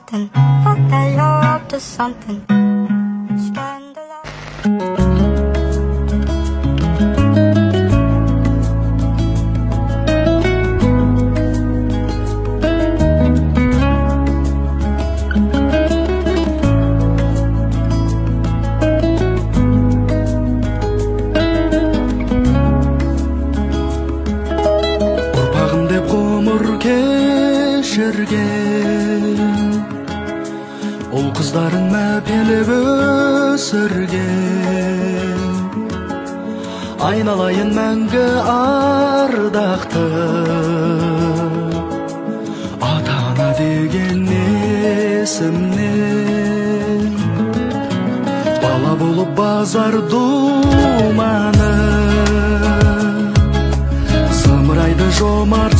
something, but that you're up to something scandalous. Ол қыздарын мәпелеп өсірген, айналайын мәңгі ардақты ата-ана деген есімнен. Бала болып базар думаны, зымырайды жомарт